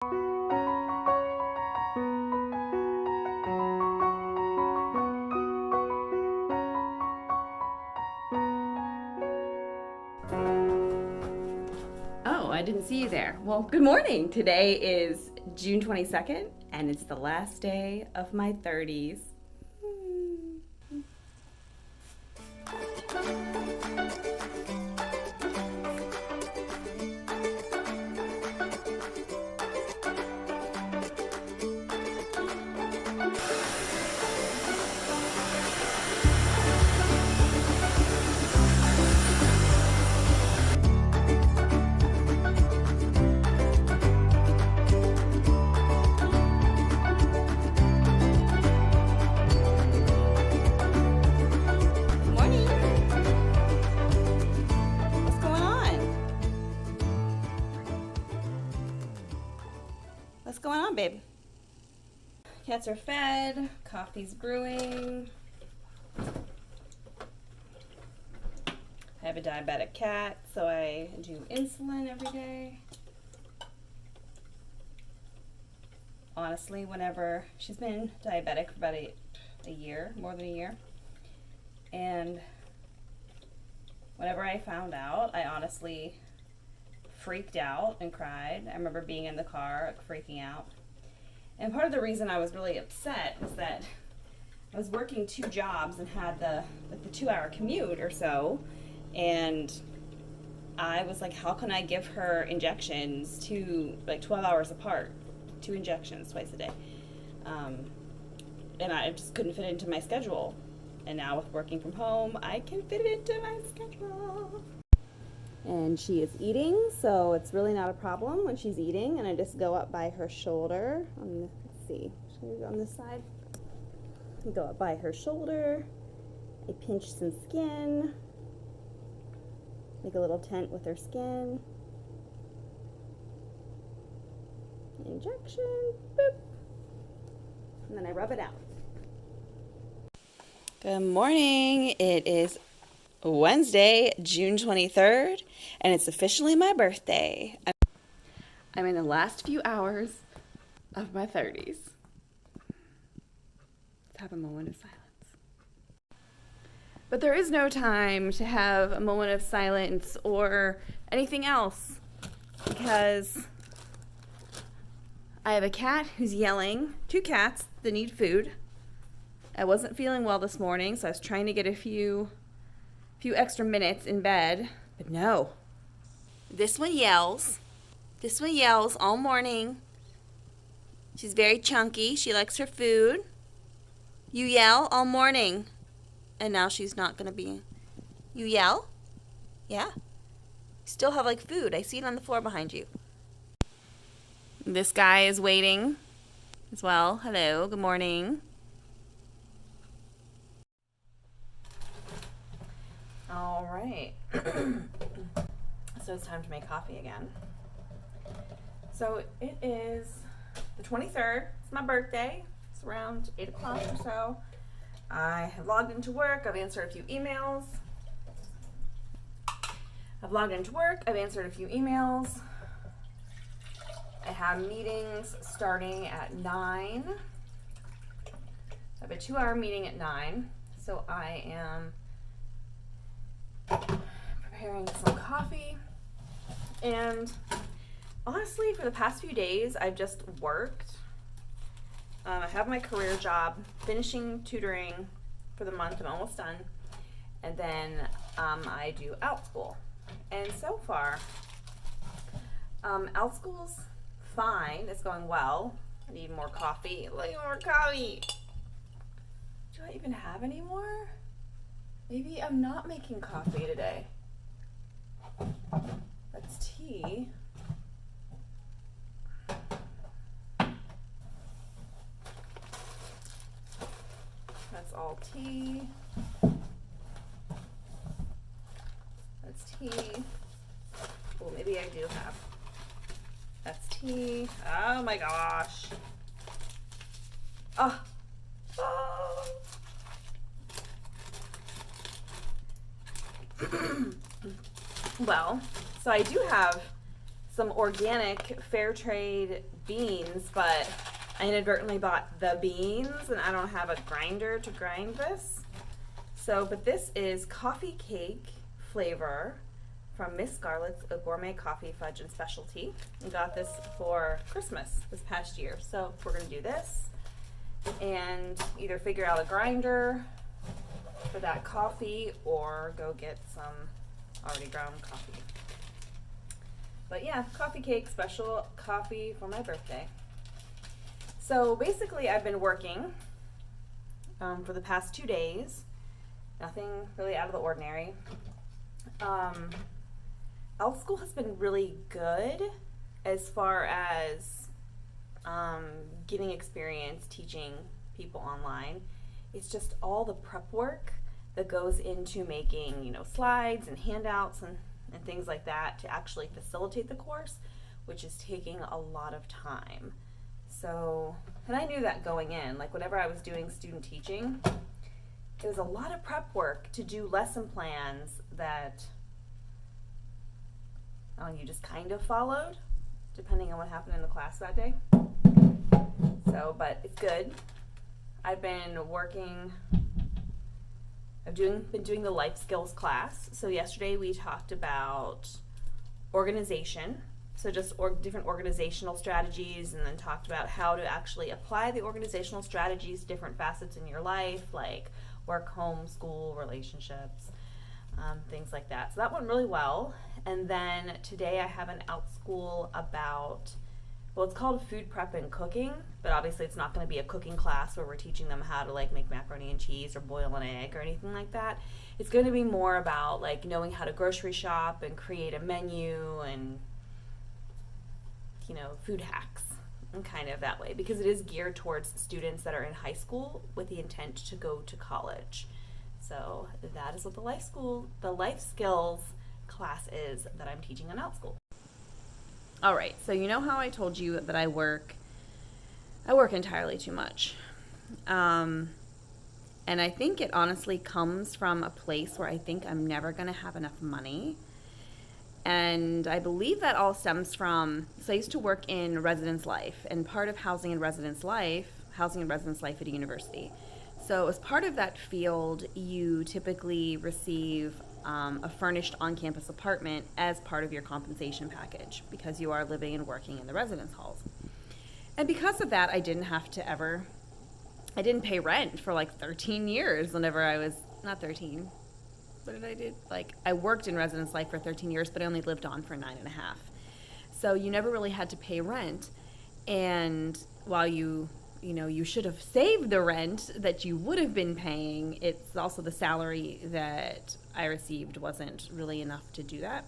Oh, I didn't see you there. Well, good morning. Today is June 22nd, and it's the last day of my 30s. What's going on, babe? Cats are fed, coffee's brewing. I have a diabetic cat, so I do insulin every day. Honestly, whenever she's been diabetic for about a year, more than a year, and whenever I found out, I honestly freaked out and cried. I remember being in the car, freaking out. And part of the reason I was really upset was that I was working 2 jobs and had the 2-hour commute or so, and I was like, how can I give her injections 12 hours apart, 2 injections twice a day? And I just couldn't fit it into my schedule. And now with working from home, I can fit it into my schedule. And she is eating, so it's really not a problem when she's eating. And I just go up by her shoulder. Let's see, should we go on this side? I go up by her shoulder. I pinch some skin. Make a little tent with her skin. Injection, boop. And then I rub it out. Good morning. It is Wednesday, June 23rd, and it's officially my birthday. I'm in the last few hours of my 30s. Let's have a moment of silence. But there is no time to have a moment of silence or anything else, because I have a cat who's yelling, 2 cats that need food. I wasn't feeling well this morning, so I was trying to get a few extra minutes in bed, but no. This one yells. This one yells all morning. She's very chunky. She likes her food. You yell all morning, and now she's not going to be. You yell? Yeah. Still have like food. I see it on the floor behind you. This guy is waiting as well. Hello, good morning. All right. So it's time to make coffee again. So it is the 23rd. It's my birthday. It's around 8 o'clock or so. I have logged into work. I've answered a few emails. I have meetings starting at 9. I have a 2-hour meeting at 9. So I am preparing some coffee, and honestly, for the past few days, I've just worked. I have my career job, finishing tutoring for the month. I'm almost done, and then I do OutSchool. And so far, OutSchool's fine. It's going well. I need more coffee. Look at more coffee. Do I even have any more? Maybe I'm not making coffee today. That's tea. That's all tea. That's tea. Well, maybe I do have. That's tea. Oh my gosh. Oh. Oh. Well, so I do have some organic fair trade beans, but I inadvertently bought the beans and I don't have a grinder to grind this. So, but this is coffee cake flavor from Miss Scarlett's a gourmet coffee fudge and specialty. We got this for Christmas this past year. So we're gonna do this and either figure out a grinder for that coffee or go get some already ground coffee. But yeah, coffee cake, special coffee for my birthday. So basically I've been working for the past 2 days. Nothing really out of the ordinary. Elf School has been really good as far as getting experience teaching people online. It's just all the prep work that goes into making, you know, slides and handouts and things like that to actually facilitate the course, which is taking a lot of time. So, and I knew that going in, like whenever I was doing student teaching, it was a lot of prep work to do lesson plans that you just kind of followed, depending on what happened in the class that day. So, but it's good. I've been working, been doing the life skills class. So yesterday we talked about organization. So just different organizational strategies, and then talked about how to actually apply the organizational strategies to different facets in your life, like work, home, school, relationships, things like that. So that went really well. And then today I have an out school about, well, it's called food prep and cooking, but obviously it's not going to be a cooking class where we're teaching them how to like make macaroni and cheese or boil an egg or anything like that. It's going to be more about like knowing how to grocery shop and create a menu and, you know, food hacks and kind of that way, because it is geared towards students that are in high school with the intent to go to college. So that is what the life skills class is that I'm teaching in out school. All right, so you know how I told you that I work entirely too much. And I think it honestly comes from a place where I think I'm never gonna have enough money. And I believe that all stems from, so I used to work in residence life, and part of housing and residence life at a university. So as part of that field, you typically receive a furnished on-campus apartment as part of your compensation package because you are living and working in the residence halls. And because of that, I didn't pay rent for like 13 years whenever I was, not 13, what did I do? Like, I worked in residence life for 13 years, but I only lived on for 9.5. So you never really had to pay rent. And while you should have saved the rent that you would have been paying, it's also the salary that I received wasn't really enough to do that.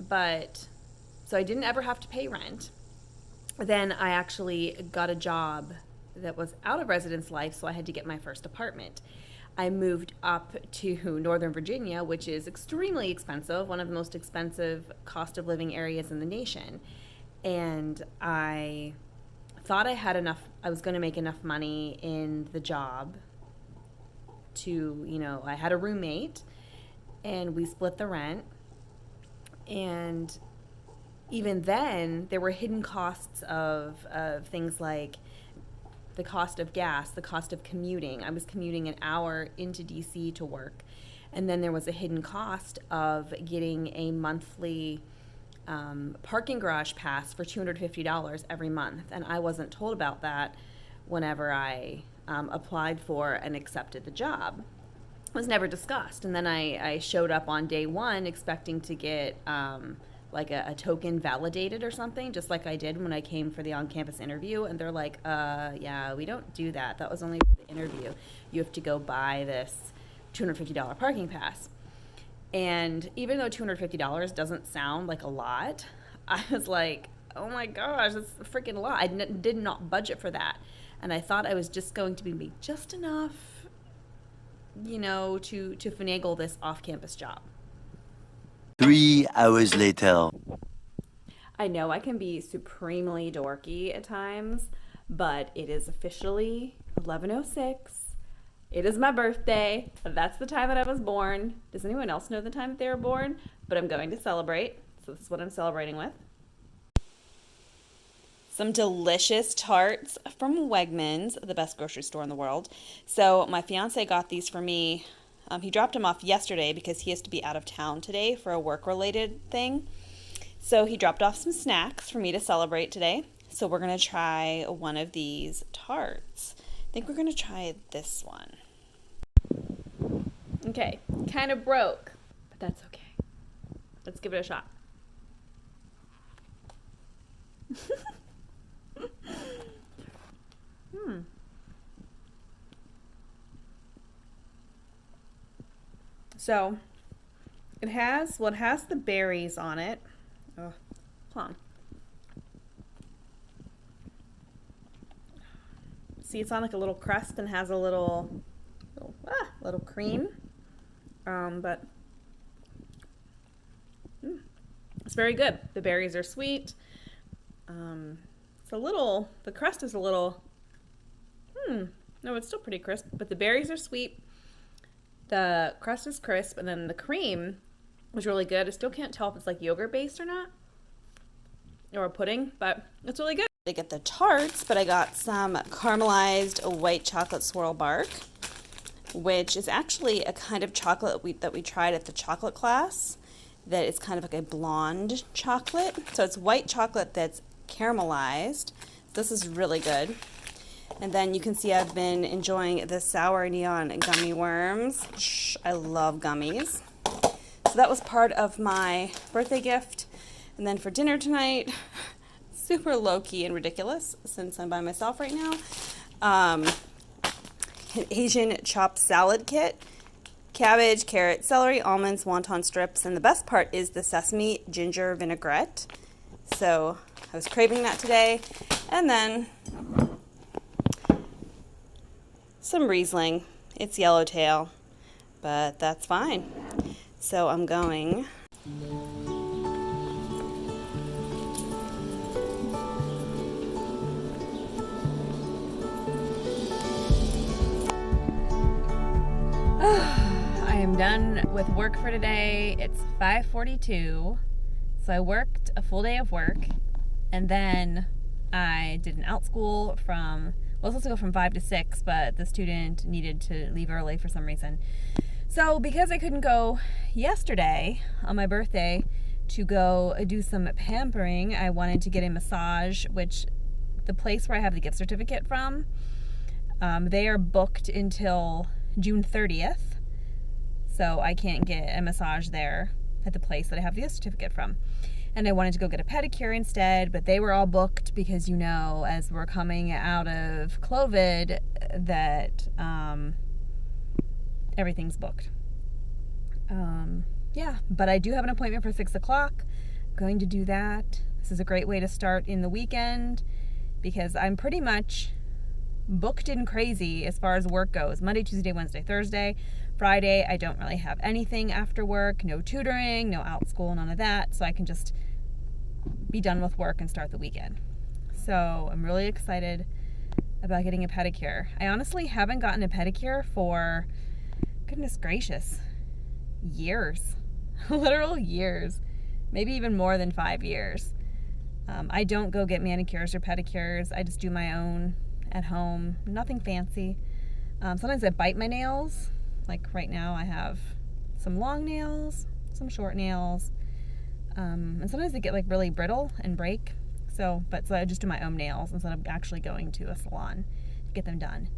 But, so I didn't ever have to pay rent. Then I actually got a job that was out of residence life, so I had to get my first apartment. I moved up to Northern Virginia, which is extremely expensive, one of the most expensive cost of living areas in the nation. And I thought I was going to make enough money in the job to, I had a roommate and we split the rent. And even then, there were hidden costs of things like the cost of gas, the cost of commuting. I was commuting an hour into DC to work. And then there was a hidden cost of getting a monthly parking garage pass for $250 every month. And I wasn't told about that whenever I applied for and accepted the job. It was never discussed. And then I showed up on day one expecting to get like a token validated or something, just like I did when I came for the on-campus interview. And they're like, yeah, we don't do that. That was only for the interview. You have to go buy this $250 parking pass. And even though $250 doesn't sound like a lot, I was like, oh my gosh, that's a freaking lot. I did not budget for that. And I thought I was just going to be made just enough, to finagle this off-campus job. 3 hours later. I know I can be supremely dorky at times, but it is officially 11:06. It is my birthday. That's the time that I was born. Does anyone else know the time that they were born? But I'm going to celebrate. So this is what I'm celebrating with. some delicious tarts from Wegmans, the best grocery store in the world. So my fiance got these for me. He dropped them off yesterday because he has to be out of town today for a work-related thing. So he dropped off some snacks for me to celebrate today. So we're going to try one of these tarts. I think we're going to try this one. Okay, kind of broke, but that's okay. Let's give it a shot. So it has the berries on it. Oh, hold on. See, it's on like a little crust and has a little cream. But it's very good. The berries are sweet. The crust is a little, no, it's still pretty crisp, but the berries are sweet. The crust is crisp, and then the cream was really good. I still can't tell if it's like yogurt based or not, or a pudding, but it's really good. I get the tarts, but I got some caramelized white chocolate swirl bark, which is actually a kind of chocolate that we tried at the chocolate class, that is kind of like a blonde chocolate. So it's white chocolate that's caramelized. This is really good. And then you can see I've been enjoying the sour neon gummy worms. I love gummies. So that was part of my birthday gift. And then for dinner tonight, super low-key and ridiculous since I'm by myself right now, an Asian chopped salad kit. Cabbage, carrot, celery, almonds, wonton strips, and the best part is the sesame ginger vinaigrette. So I was craving that today. And then some Riesling. It's yellowtail, but that's fine. So I'm going. I am done with work for today. It's 5:42. So I worked a full day of work, and then I did an out school from, well, it was supposed to go from 5 to 6, but the student needed to leave early for some reason. So because I couldn't go yesterday on my birthday to go do some pampering, I wanted to get a massage, which the place where I have the gift certificate from, they are booked until June 30th. So I can't get a massage there at the place that I have the gift certificate from. And I wanted to go get a pedicure instead, but they were all booked because, you know, as we're coming out of COVID, that everything's booked. Yeah, but I do have an appointment for 6 o'clock. I'm going to do that. This is a great way to start in the weekend because I'm pretty much booked in crazy as far as work goes. Monday, Tuesday, Wednesday, Thursday. Friday, I don't really have anything after work. No tutoring, no out school, none of that. So I can just be done with work and start the weekend. So I'm really excited about getting a pedicure. I honestly haven't gotten a pedicure for, goodness gracious, years. Literal years. Maybe even more than 5 years. I don't go get manicures or pedicures. I just do my own at home. Nothing fancy. Sometimes I bite my nails. Like right now I have some long nails, some short nails. And sometimes they get like really brittle and break. So I just do my own nails instead of actually going to a salon to get them done.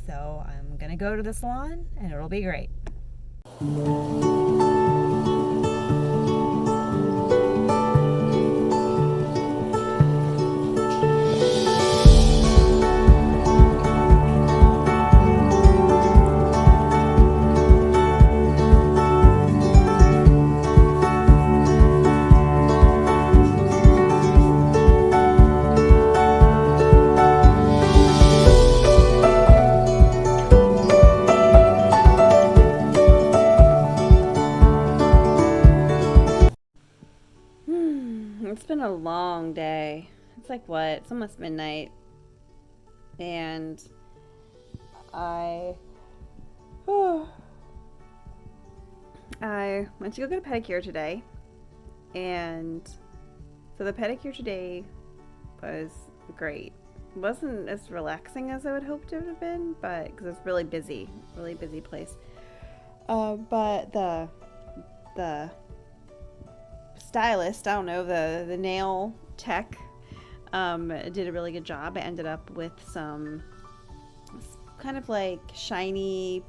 So I'm gonna go to the salon and it'll be great. It's been a long day. It's like what? It's almost midnight. And I went to go get a pedicure today. And so the pedicure today was great. It wasn't as relaxing as I would hoped it would have been, but because it's really busy place. But the stylist, I don't know, the nail tech, did a really good job. I ended up with some kind of like shiny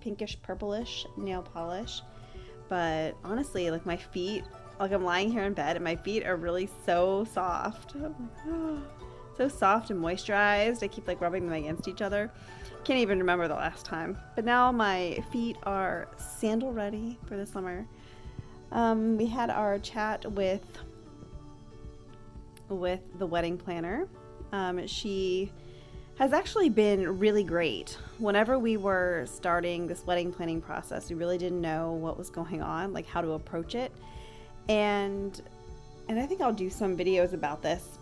pinkish purplish nail polish. But honestly, like my feet, like I'm lying here in bed and my feet are really so soft. So soft and moisturized. I keep like rubbing them against each other. Can't even remember the last time. But now my feet are sandal ready for the summer. We had our chat with the wedding planner. She has actually been really great. Whenever we were starting this wedding planning process, we really didn't know what was going on, like how to approach it. And I think I'll do some videos about this.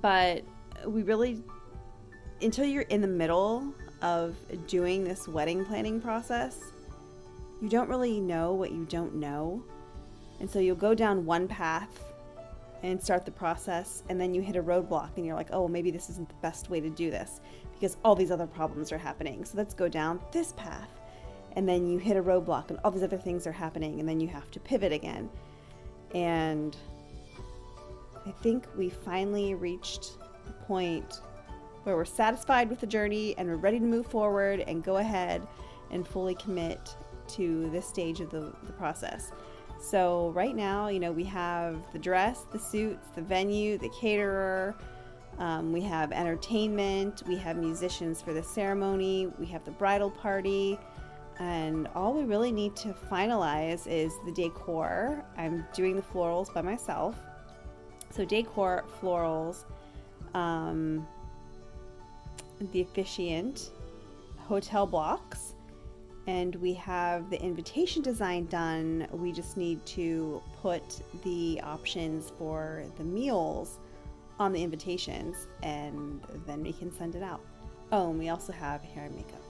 But we really, until you're in the middle of doing this wedding planning process, you don't really know what you don't know. And so you'll go down one path and start the process, and then you hit a roadblock and you're like, oh, maybe this isn't the best way to do this because all these other problems are happening. So let's go down this path. And then you hit a roadblock and all these other things are happening, and then you have to pivot again. And I think we finally reached the point where we're satisfied with the journey and we're ready to move forward and go ahead and fully commit to this stage of the process. So right now, you know, we have the dress, the suits, the venue, the caterer, we have entertainment, we have musicians for the ceremony, we have the bridal party, and all we really need to finalize is the decor. I'm doing the florals by myself. So decor, florals, the officiant, hotel blocks, and we have the invitation design done. We just need to put the options for the meals on the invitations, and then we can send it out. Oh, and we also have hair and makeup.